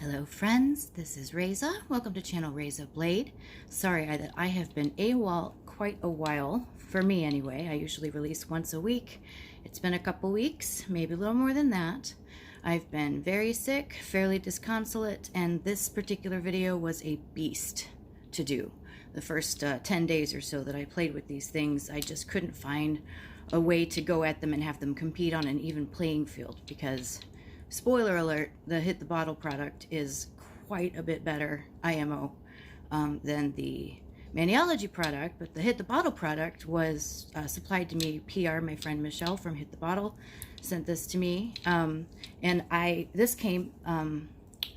Hello friends, this is Reza. Welcome to channel Reza Blade. Sorry that I have been AWOL quite a while, for me anyway. I usually release once a week. It's been a couple weeks, maybe a little more than that. I've been very sick, fairly disconsolate, and this particular video was a beast to do. The first 10 days or so that I played with these things, I just couldn't find a way to go at them and have them compete on an even playing field because, spoiler alert, the Hit the Bottle product is quite a bit better IMO than the Maniology product, but the Hit the Bottle product was supplied to me. PR, my friend Michelle from Hit the Bottle, sent this to me, and this came,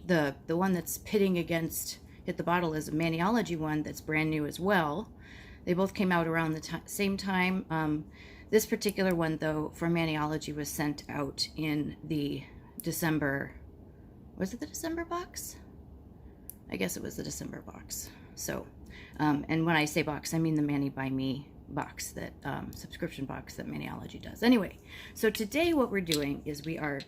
the one that's pitting against Hit the Bottle is a Maniology one that's brand new as well. They both came out around the same time. This particular one, though, for Maniology was sent out in the December, was it the December box? I guess it was the December box. So, and when I say box, I mean the Mani by Me box, that subscription box that Maniology does. Anyway, so today what we're doing is we are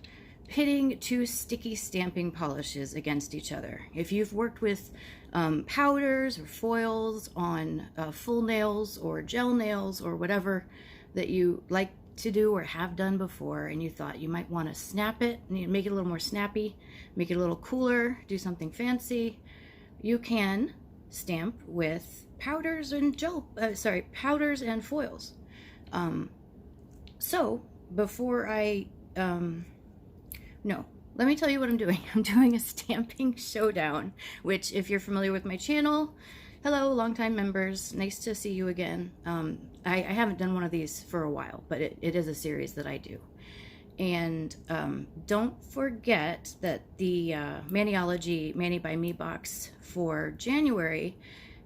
pitting two sticky stamping polishes against each other. If you've worked with powders or foils on full nails or gel nails or whatever that you like to do or have done before, and you thought you might want to snap it and make it a little more snappy, make it a little cooler, do something fancy, you can stamp with powders and powders and foils. So before I let me tell you what I'm doing. I'm doing a stamping showdown, which, if you're familiar with my channel, hello, longtime members, nice to see you again. I haven't done one of these for a while, but it is a series that I do. And don't forget that the Maniology Mani by Me box for January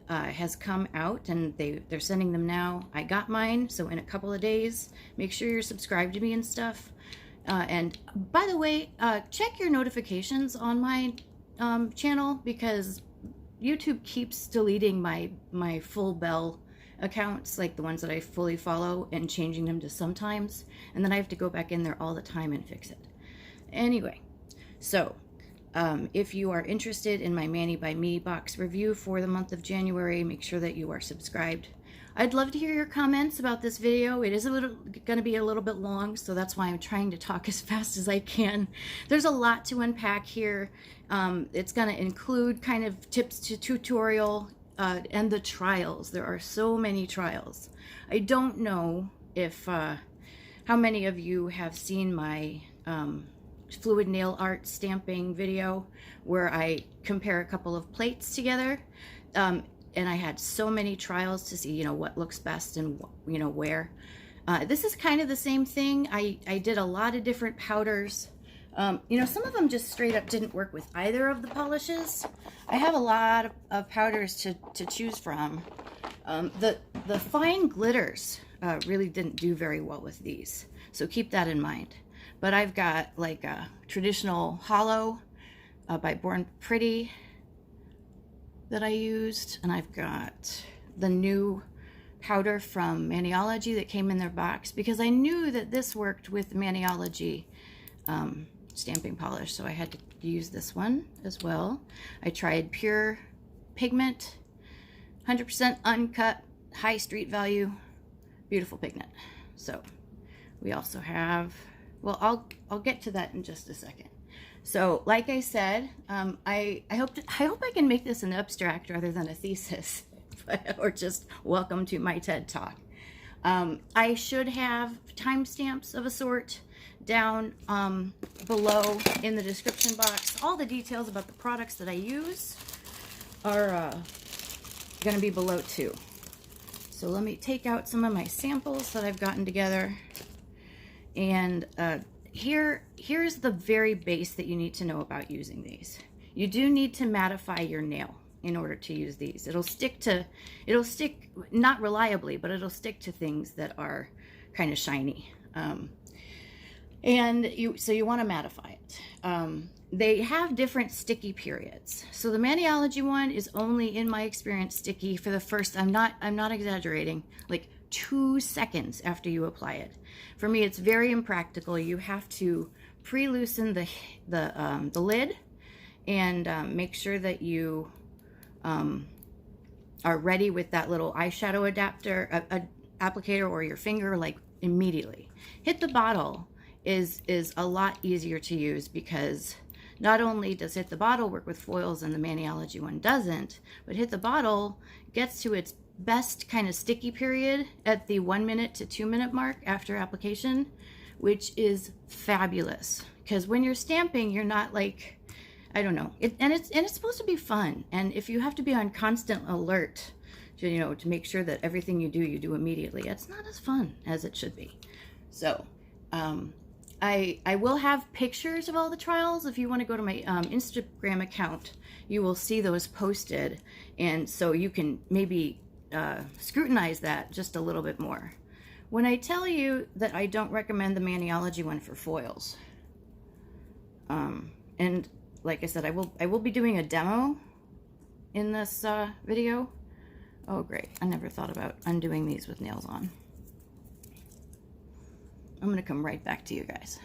has come out, and they're sending them now. I got mine, so in a couple of days, make sure you're subscribed to me and stuff. And by the way, check your notifications on my channel, because YouTube keeps deleting my full bell accounts, like the ones that I fully follow, and changing them to sometimes, and then I have to go back in there all the time and fix it. Anyway, so if you are interested in my Mani by Me box review for the month of January, make sure that you are subscribed. I'd love to hear your comments about this video. It is going to be a little bit long, so that's why I'm trying to talk as fast as I can. There's a lot to unpack here. It's going to include kind of tips to tutorial and the trials. There are so many trials. I don't know if how many of you have seen my fluid nail art stamping video where I compare a couple of plates together. And I had so many trials to see, what looks best and, where. This is kind of the same thing. I did a lot of different powders. Some of them just straight up didn't work with either of the polishes. I have a lot of powders to choose from. The fine glitters really didn't do very well with these, so keep that in mind. But I've got like a traditional hollow by Born Pretty that I used, and I've got the new powder from Maniology that came in their box, because I knew that this worked with Maniology stamping polish, so I had to use this one as well. I tried Pure Pigment, 100% uncut, high street value, beautiful pigment. So we also have, well, I'll get to that in just a second. So, like I said, I hope I can make this an abstract rather than a thesis, or just welcome to my TED Talk. I should have timestamps of a sort down below in the description box. All the details about the products that I use are going to be below too. So let me take out some of my samples that I've gotten together, and here's the very base that you need to know about using these. You do need to mattify your nail in order to use these. It'll stick not reliably, but it'll stick to things that are kind of shiny. So you want to mattify it. They have different sticky periods. So the Maniology one is only, in my experience, sticky for the first, I'm not exaggerating, like 2 seconds after you apply it. For me, it's very impractical. You have to pre-loosen the lid and make sure that you are ready with that little eyeshadow adapter, applicator, or your finger, like immediately. Hit the Bottle is a lot easier to use because not only does Hit the Bottle work with foils and the Maniology one doesn't, but Hit the Bottle gets to its best kind of sticky period at the 1 minute to 2 minute mark after application, which is fabulous. Because when you're stamping, you're not like, I don't know, and it's supposed to be fun. And if you have to be on constant alert to, you know, to make sure that everything you do immediately, it's not as fun as it should be. So I will have pictures of all the trials. If you want to go to my Instagram account, you will see those posted, and so you can maybe scrutinize that just a little bit more. When I tell you that I don't recommend the Maniology one for foils, and like I said, I will be doing a demo in this video. Oh great, I never thought about undoing these with nails on. I'm gonna come right back to you guys.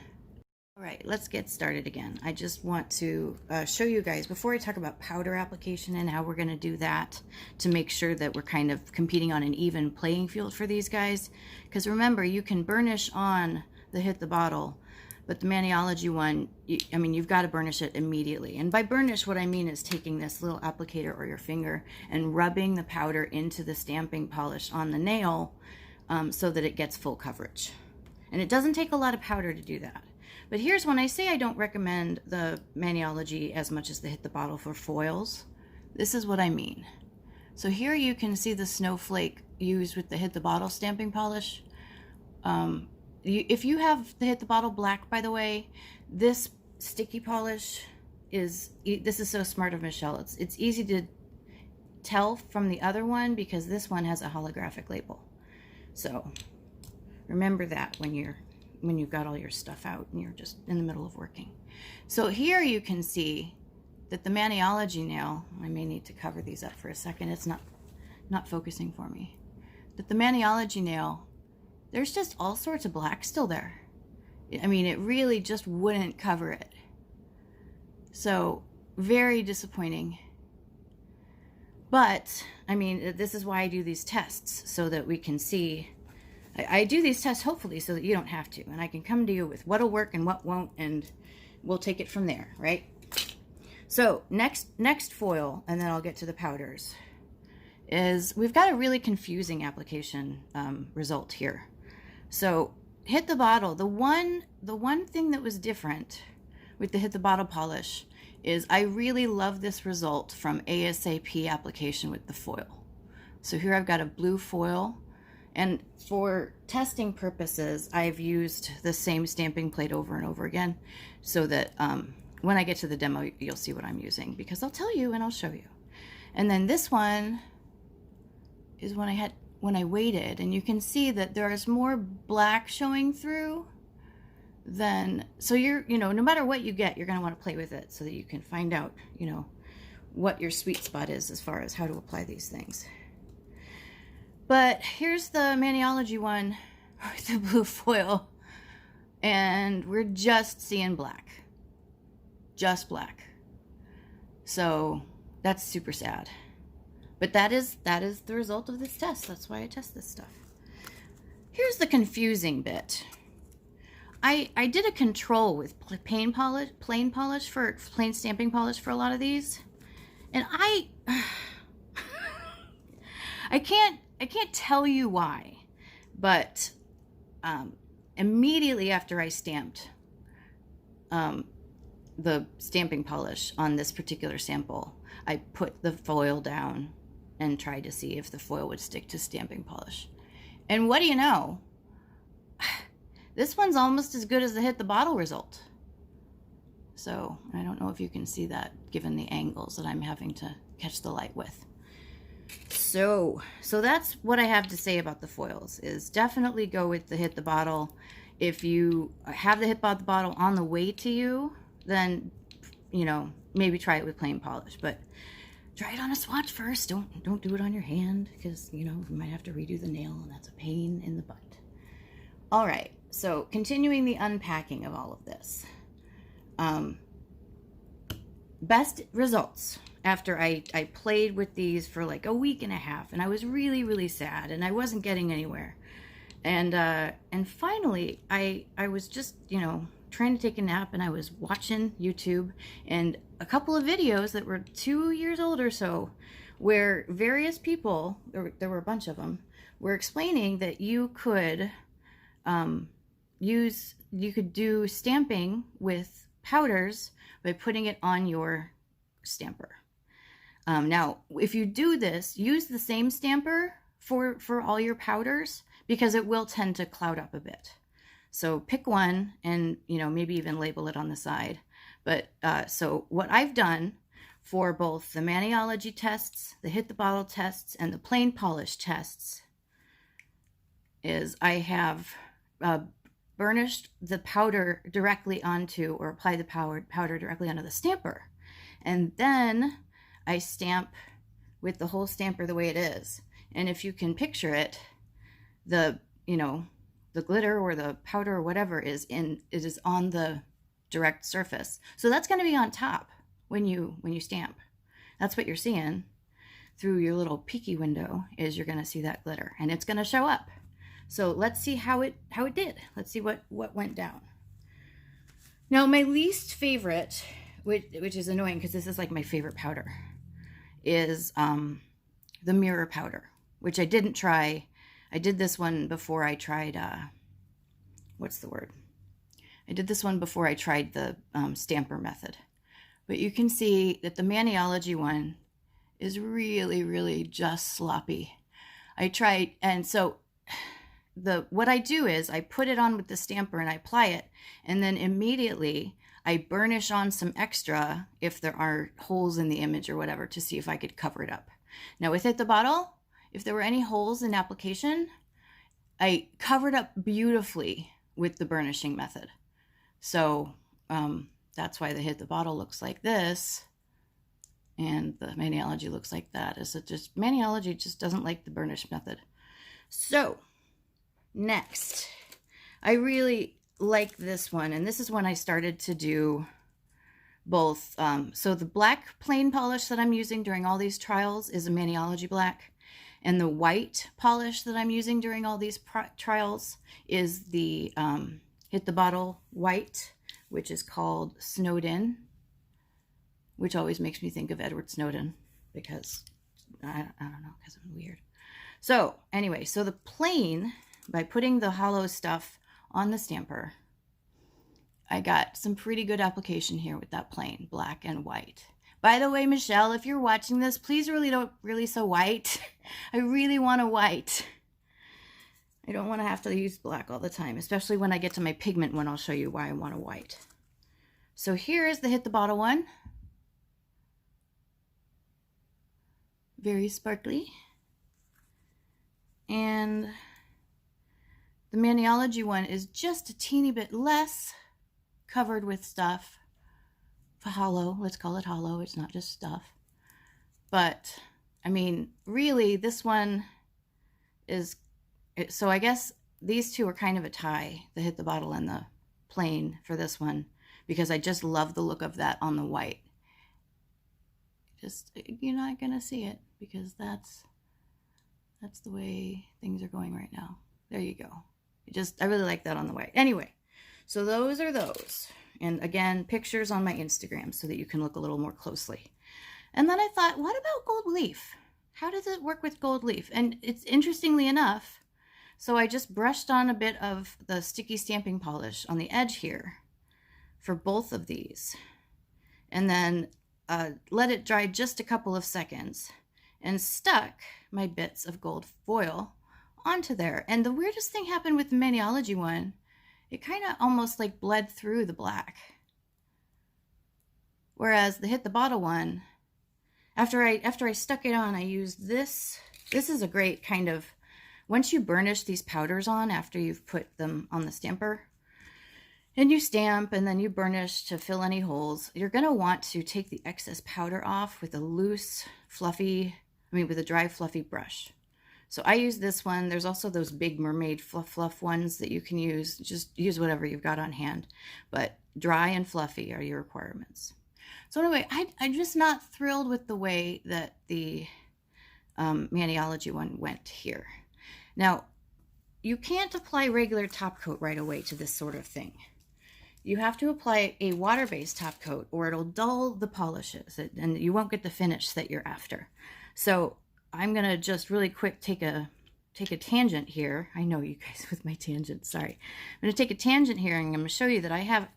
All right, let's get started again. I just want to show you guys, before I talk about powder application and how we're gonna do that to make sure that we're kind of competing on an even playing field for these guys. Because remember, you can burnish on the Hit the Bottle, but the Maniology one, I mean, you've got to burnish it immediately. And by burnish, what I mean is taking this little applicator or your finger and rubbing the powder into the stamping polish on the nail so that it gets full coverage. And it doesn't take a lot of powder to do that. But here's when I say I don't recommend the Maniology as much as the Hit the Bottle for foils. This is what I mean. So here you can see the snowflake used with the Hit the Bottle stamping polish. If you have the Hit the Bottle black, by the way, this sticky polish is, this is so smart of Michelle. It's easy to tell from the other one because this one has a holographic label. So remember that when you've got all your stuff out and you're just in the middle of working. So here you can see that the Maniology nail, I may need to cover these up for a second. It's not focusing for me. That the Maniology nail, there's just all sorts of black still there. I mean, it really just wouldn't cover it. So very disappointing. But I mean, this is why I do these tests, so that we can see. I do these tests hopefully so that you don't have to, and I can come to you with what'll work and what won't, and we'll take it from there, right? So next foil, and then I'll get to the powders, is we've got a really confusing application result here. So Hit the Bottle, the one thing that was different with the Hit the Bottle polish is I really love this result from ASAP application with the foil. So here I've got a blue foil, and for testing purposes, I've used the same stamping plate over and over again so that when I get to the demo, you'll see what I'm using, because I'll tell you and I'll show you. And then this one is when I waited, and you can see that there's more black showing through than, so you know, no matter what you get, you're going to want to play with it so that you can find out, you know, what your sweet spot is as far as how to apply these things. But here's the Maniology one with the blue foil, and we're just seeing black, just black. So that's super sad. But that is the result of this test. That's why I test this stuff. Here's the confusing bit. I did a control with plain stamping polish for a lot of these, and I can't tell you why, but immediately after I stamped the stamping polish on this particular sample, I put the foil down and tried to see if the foil would stick to stamping polish. And what do you know? This one's almost as good as the Hit the Bottle result. So I don't know if you can see that given the angles that I'm having to catch the light with. So that's what I have to say about the foils, is definitely go with the Hit the Bottle. If you have the Hit the Bottle on the way to you, then, you know, maybe try it with plain polish, but try it on a swatch first. Don't do it on your hand, because, you know, you might have to redo the nail, and that's a pain in the butt. All right, so continuing the unpacking of all of this. best results after I played with these for like a week and a half, and I was really, really sad, and I wasn't getting anywhere. And finally, I was just, you know, trying to take a nap, and I was watching YouTube and a couple of videos that were 2 years old or so, where various people, there were a bunch of them, were explaining that you could you could do stamping with powders by putting it on your stamper. Now, if you do this, use the same stamper for all your powders, because it will tend to cloud up a bit. So pick one and, you know, maybe even label it on the side. But so what I've done for both the Maniology tests, the Hit the Bottle tests, and the plain polish tests is I have burnished the powder directly onto, or apply the powder directly onto the stamper. And then I stamp with the whole stamper the way it is. And if you can picture it, the, you know, the glitter or the powder or whatever it is on the direct surface. So that's going to be on top when you stamp. That's what you're seeing through your little peeky window, is you're going to see that glitter, and it's going to show up. So let's see how it did. Let's see what went down. Now, my least favorite, which is annoying because this is like my favorite powder, is the mirror powder, which I didn't try. I did this one before I tried, what's the word? I did this one before I tried the stamper method. But you can see that the Maniology one is really, really just sloppy. I tried, and so what I do is I put it on with the stamper and I apply it, and then immediately I burnish on some extra if there are holes in the image or whatever, to see if I could cover it up. Now with Hit the Bottle, if there were any holes in application, I covered up beautifully with the burnishing method. So that's why the Hit the Bottle looks like this, and the Maniology looks like that. Is it just, Maniology just doesn't like the burnish method. So next, I really like this one, and this is when I started to do both. So the black plain polish that I'm using during all these trials is a Maniology black, and the white polish that I'm using during all these trials is the Hit the Bottle white, which is called Snowed In, which always makes me think of Edward Snowden, because I don't know, because I'm weird. So anyway, so the plain, by putting the hollow stuff on the stamper, I got some pretty good application here with that plain black and white. By the way, Michelle, if you're watching this, please really don't release a white. I really want a white. I don't want to have to use black all the time, especially when I get to my pigment one. I'll show you why I want a white. So here is the Hit the Bottle one. Very sparkly. And the Maniology one is just a teeny bit less covered with stuff. Hollow, let's call it hollow. It's not just stuff. But, I mean, really, this one is, so I guess these two are kind of a tie, the Hit the Bottle and the plain for this one, because I just love the look of that on the white. Just, you're not going to see it, because that's the way things are going right now. There you go. I really like that on the white. Anyway, so those are those. And again, pictures on my Instagram so that you can look a little more closely. And then I thought, what about gold leaf? How does it work with gold leaf? And it's interestingly enough, so I just brushed on a bit of the sticky stamping polish on the edge here for both of these. And then let it dry just a couple of seconds and stuck my bits of gold foil onto there. And the weirdest thing happened with the Maniology one. It kind of almost like bled through the black. Whereas the Hit the Bottle one, after I stuck it on, I used this. This is a great kind of, once you burnish these powders on after you've put them on the stamper, and you stamp and then you burnish to fill any holes, you're going to want to take the excess powder off with a loose, fluffy, with a dry, fluffy brush. So I use this one. There's also those big mermaid fluff ones that you can use. Just use whatever you've got on hand. But dry and fluffy are your requirements. So anyway, I'm just not thrilled with the way that the Maniology one went here. Now, you can't apply regular top coat right away to this sort of thing. You have to apply a water-based top coat or it'll dull the polishes and you won't get the finish that you're after. So I'm going to just really quick take a tangent here. I know you guys with my tangent, sorry. I'm going to take a tangent here and I'm going to show you that I have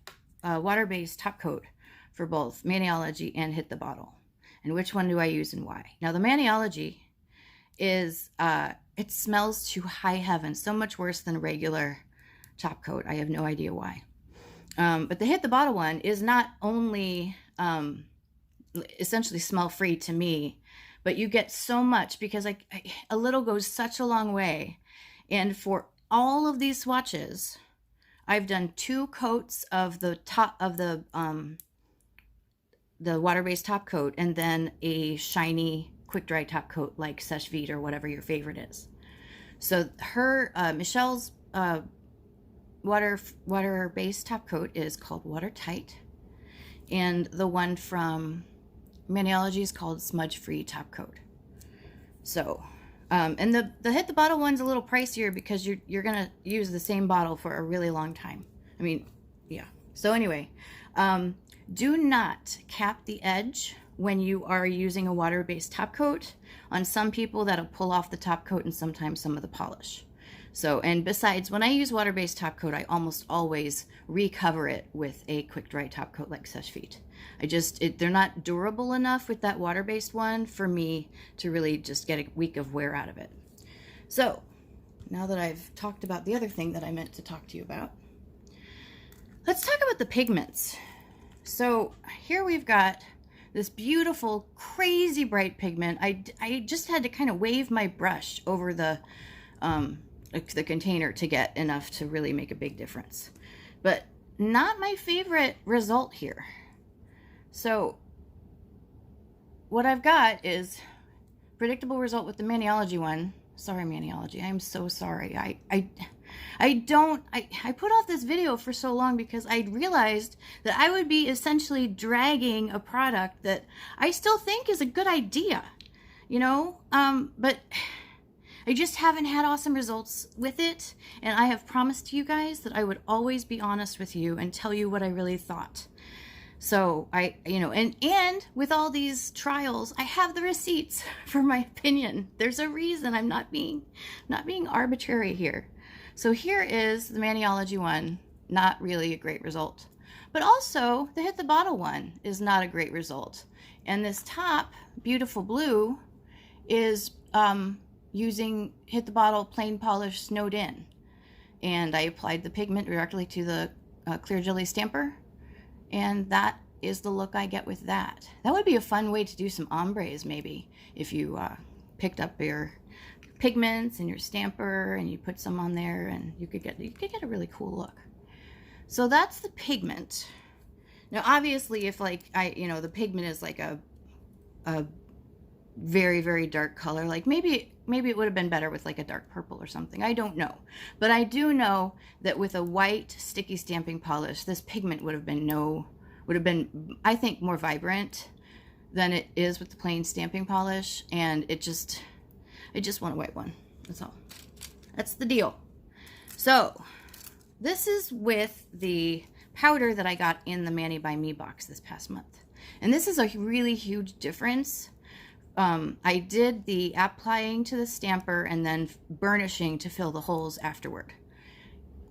a water-based top coat for both Maniology and Hit the Bottle. And which one do I use and why? Now the Maniology is, it smells to high heaven, so much worse than regular top coat. I have no idea why. But the Hit the Bottle one is not only essentially smell-free to me, but you get so much because a little goes such a long way. And for all of these swatches, I've done 2 coats of the top of the water-based top coat and then a shiny quick dry top coat like Seche Vite or whatever your favorite is. So her Michelle's water-based top coat is called Watertight, and the one from Maniology is called Smudge Free Top Coat. So, and the Hit the Bottle one's a little pricier because you're gonna use the same bottle for a really long time. I mean, yeah. So anyway, do not cap the edge when you are using a water-based top coat. On some people, that'll pull off the top coat and sometimes some of the polish. So, and besides, when I use water-based top coat, I almost always recover it with a quick dry top coat like Seche Vite. They're not durable enough with that water-based one for me to really just get a week of wear out of it. So, now that I've talked about the other thing that I meant to talk to you about, let's talk about the pigments. So, here we've got this beautiful, crazy bright pigment. I just had to kind of wave my brush over the container to get enough to really make a big difference. But not my favorite result here. So what I've got is predictable result with the Maniology one. Sorry, Maniology, I'm so sorry. I put off this video for so long because I realized that I would be essentially dragging a product that I still think is a good idea, you know, but I just haven't had awesome results with it. And I have promised you guys that I would always be honest with you and tell you what I really thought. So and with all these trials, I have the receipts for my opinion. There's a reason I'm not being arbitrary here. So here is the Maniology one, not really a great result. But also the Hit the Bottle one is not a great result. And this top, beautiful blue, is using Hit the Bottle plain polish snowed in. And I applied the pigment directly to the clear jelly stamper. And that is the look I get with that. That would be a fun way to do some ombres maybe, if you picked up your pigments and your stamper and you put some on there, and you could get a really cool look. So that's the pigment. Now obviously if the pigment is like a very, very dark color, like maybe it would have been better with like a dark purple or something. I don't know. But I do know that with a white sticky stamping polish, this pigment would have been, I think, more vibrant than it is with the plain stamping polish. And I just want a white one. That's all. That's the deal. So this is with the powder that I got in the Mani by Me box this past month. And this is a really huge difference. I did the applying to the stamper and then burnishing to fill the holes afterward.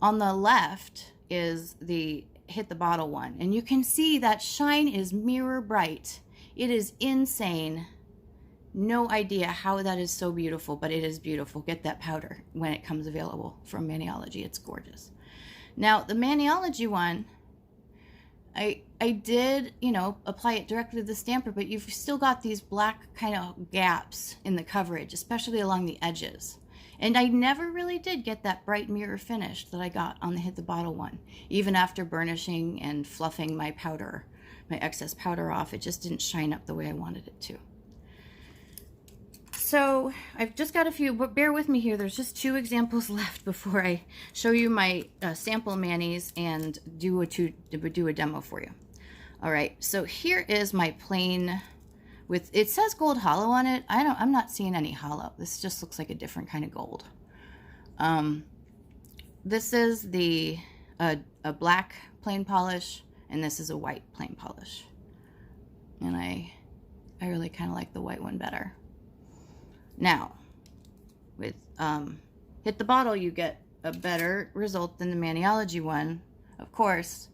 On the left is the Hit the Bottle one, and you can see that shine is mirror bright. It is insane. No idea how that is so beautiful, but it is beautiful. Get that powder when it comes available from Maniology. It's gorgeous. Now the Maniology one, I did, apply it directly to the stamper, but you've still got these black kind of gaps in the coverage, especially along the edges. And I never really did get that bright mirror finish that I got on the Hit the Bottle one. Even after burnishing and fluffing my excess powder off, it just didn't shine up the way I wanted it to. So I've just got a few, but bear with me here. There's just 2 examples left before I show you my sample manis and do a demo for you. All right, so here is my plain with, it says gold hollow on it. I'm not seeing any hollow. This just looks like a different kind of gold. This is the a black plain polish, and this is a white plain polish. And I really kind of like the white one better. Now, with Hit the Bottle, you get a better result than the Maniology one, of course.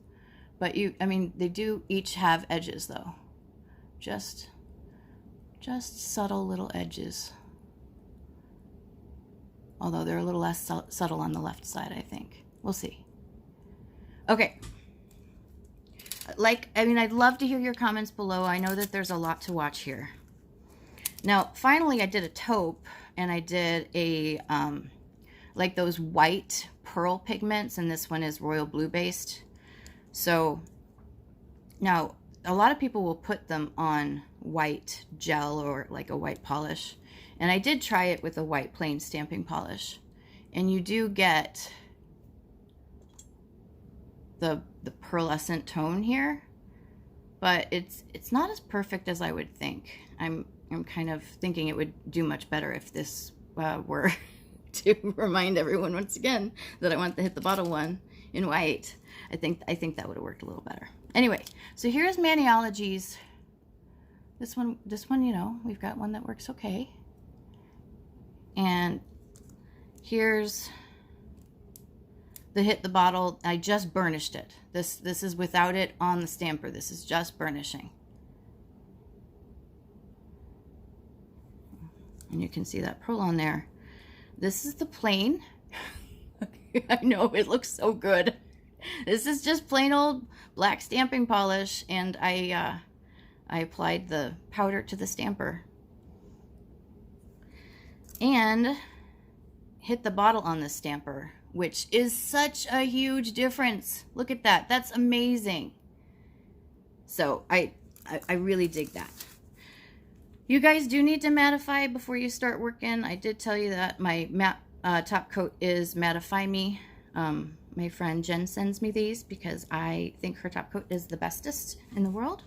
But I mean, they do each have edges though. Just subtle little edges. Although they're a little less subtle on the left side, I think. We'll see. Okay. I mean, I'd love to hear your comments below. I know that there's a lot to watch here. Now, finally, I did a taupe, and I did a, like those white pearl pigments, and this one is royal blue based. So, now, a lot of people will put them on white gel or like a white polish. And I did try it with a white plain stamping polish. And you do get the pearlescent tone here, but it's not as perfect as I would think. I'm kind of thinking it would do much better if this were to remind everyone once again that I want the Hit the Bottle one in white. I think that would have worked a little better. Anyway, so here's Maniology's. This one, you know, we've got one that works okay. And here's the Hit the Bottle. I just burnished it. This is without it on the stamper. This is just burnishing. And you can see that pearl on there. This is the plain. I know, it looks so good. This is just plain old black stamping polish, and I applied the powder to the stamper. And Hit the Bottle on the stamper, which is such a huge difference. Look at that. That's amazing. So I really dig that. You guys do need to mattify before you start working. I did tell you that my top coat is Mattefy Me. My friend Jen sends me these because I think her top coat is the bestest in the world.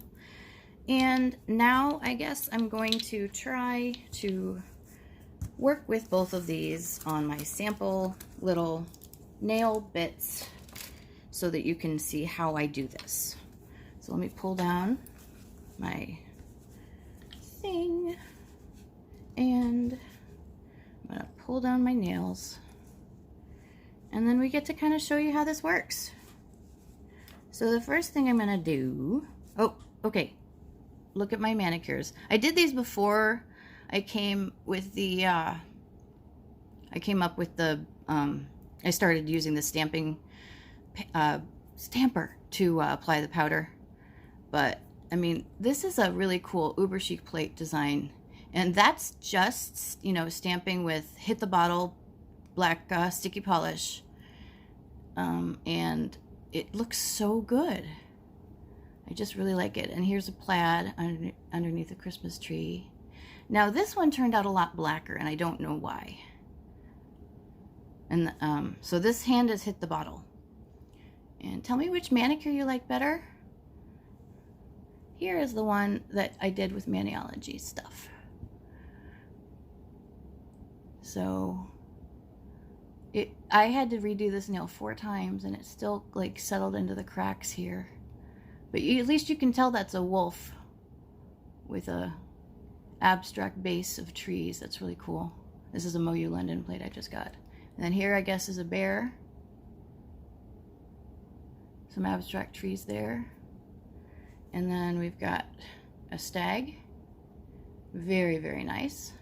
And now I guess I'm going to try to work with both of these on my sample little nail bits so that you can see how I do this. So let me pull down my thing, and I'm gonna pull down my nails, and then we get to kind of show you how this works. So the first thing I'm gonna do, oh, okay, look at my manicures. I did these before I came with the, I started using the stamping stamper to apply the powder. But I mean, this is a really cool uber chic plate design, and that's just, you know, stamping with Hit the Bottle black sticky polish, and it looks so good. I just really like it. And here's a plaid underneath a Christmas tree. Now this one turned out a lot blacker, and I don't know why. And so this hand is Hit the Bottle. And tell me which manicure you like better. Here is the one that I did with Maniology stuff. So I had to redo this nail 4 times, and it still like settled into the cracks here. But at least you can tell that's a wolf with a abstract base of trees. That's really cool. This is a Moyu London plate I just got. And then here, I guess, is a bear. Some abstract trees there. And then we've got a stag. Very, very nice.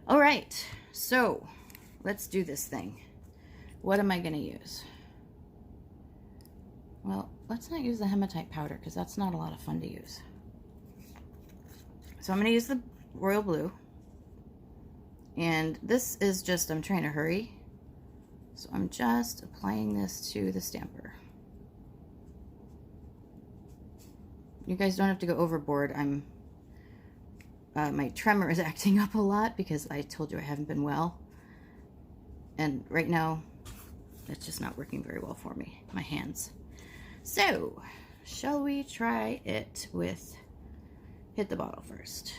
All right, so let's do this thing. What am I going to use? Well, let's not use the hematite powder because that's not a lot of fun to use. So I'm going to use the royal blue. And this is just, I'm trying to hurry. So I'm just applying this to the stamper. You guys don't have to go overboard. My tremor is acting up a lot because I told you I haven't been well. And right now, it's just not working very well for me, my hands. So, shall we try it with Hit the Bottle first?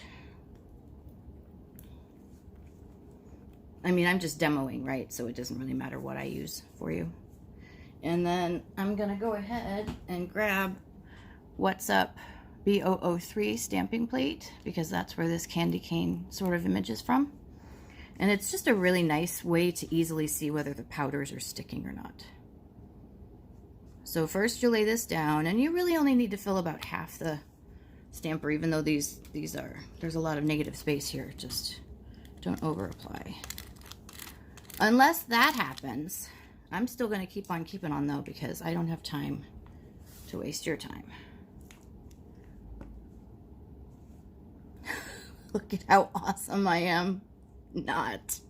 I mean, I'm just demoing, right? So it doesn't really matter what I use for you. And then I'm going to go ahead and grab What's Up B003 stamping plate, because that's where this candy cane sort of image is from. And it's just a really nice way to easily see whether the powders are sticking or not. So first you lay this down, and you really only need to fill about half the stamper, even though there's a lot of negative space here. Just don't over apply. Unless that happens, I'm still going to keep on keeping on though, because I don't have time to waste your time. Look at how awesome I am. Not.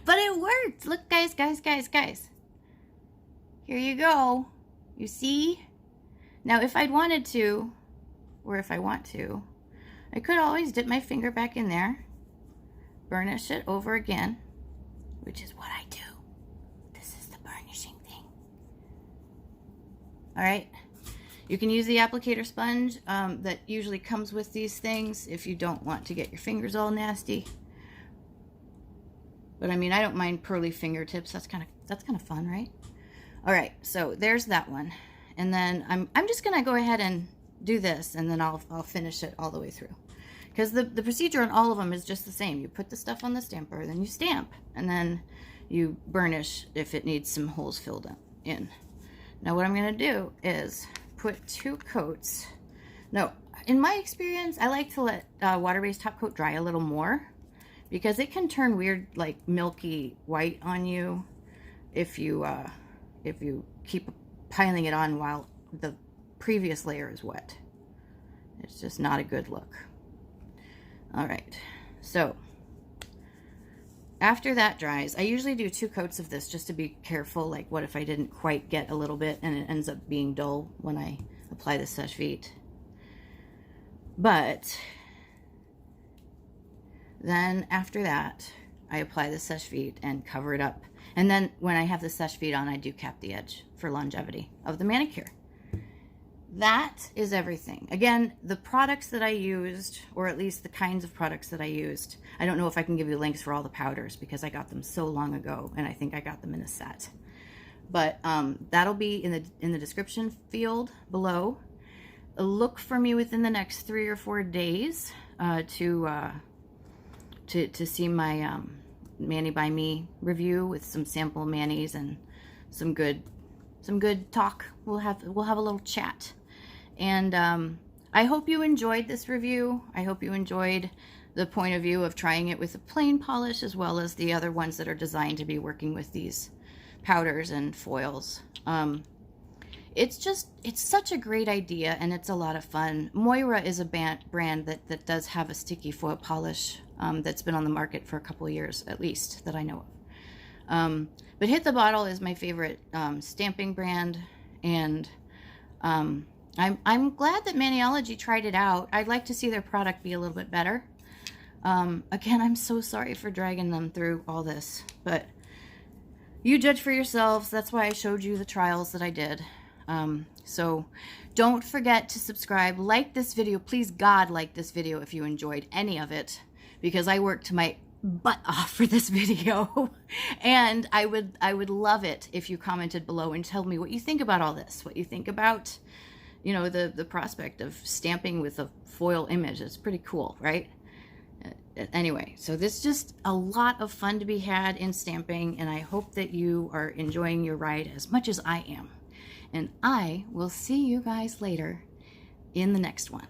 But it worked. Look, guys. Here you go. You see? Now, if I'd wanted to, or if I want to, I could always dip my finger back in there, burnish it over again, which is what I do. This is the burnishing thing. All right. You can use the applicator sponge that usually comes with these things if you don't want to get your fingers all nasty. But I mean, I don't mind pearly fingertips. That's kind of fun, right? All right, so there's that one. And then I'm just gonna go ahead and do this, and then I'll finish it all the way through. Because the procedure on all of them is just the same. You put the stuff on the stamper, then you stamp, and then you burnish if it needs some holes filled in. Now what I'm gonna do is put 2 coats. No, in my experience, I like to let water-based top coat dry a little more, because it can turn weird, like milky white on you if you keep piling it on while the previous layer is wet. It's just not a good look. All right, so after that dries, I usually do 2 coats of this just to be careful. Like, what if I didn't quite get a little bit and it ends up being dull when I apply the sèche vite? But then after that, I apply the sèche vite and cover it up. And then when I have the sèche vite on, I do cap the edge for longevity of the manicure. That is everything. Again, the products that I used, or at least the kinds of products that I used, I don't know if I can give you links for all the powders because I got them so long ago, and I think I got them in a set. But that'll be in the description field below. Look for me within the next 3 or 4 days to see my Mani by Me review with some sample manis and some good talk. We'll have a little chat. And I hope you enjoyed this review. I hope you enjoyed the point of view of trying it with a plain polish, as well as the other ones that are designed to be working with these powders and foils. It's such a great idea, and it's a lot of fun. Moira is a brand that does have a sticky foil polish that's been on the market for a couple of years, at least, that I know of. But Hit the Bottle is my favorite stamping brand, and I'm glad that Maniology tried it out. I'd like to see their product be a little bit better. Again, I'm so sorry for dragging them through all this, but you judge for yourselves. That's why I showed you the trials that I did. So don't forget to subscribe, like this video. Please, God, like this video if you enjoyed any of it, because I worked my butt off for this video. And I would love it if you commented below and tell me what you think about all this, what you think about, you know, the prospect of stamping with a foil image. It's pretty cool, right? Anyway, so this is just a lot of fun to be had in stamping, and I hope that you are enjoying your ride as much as I am. And I will see you guys later in the next one.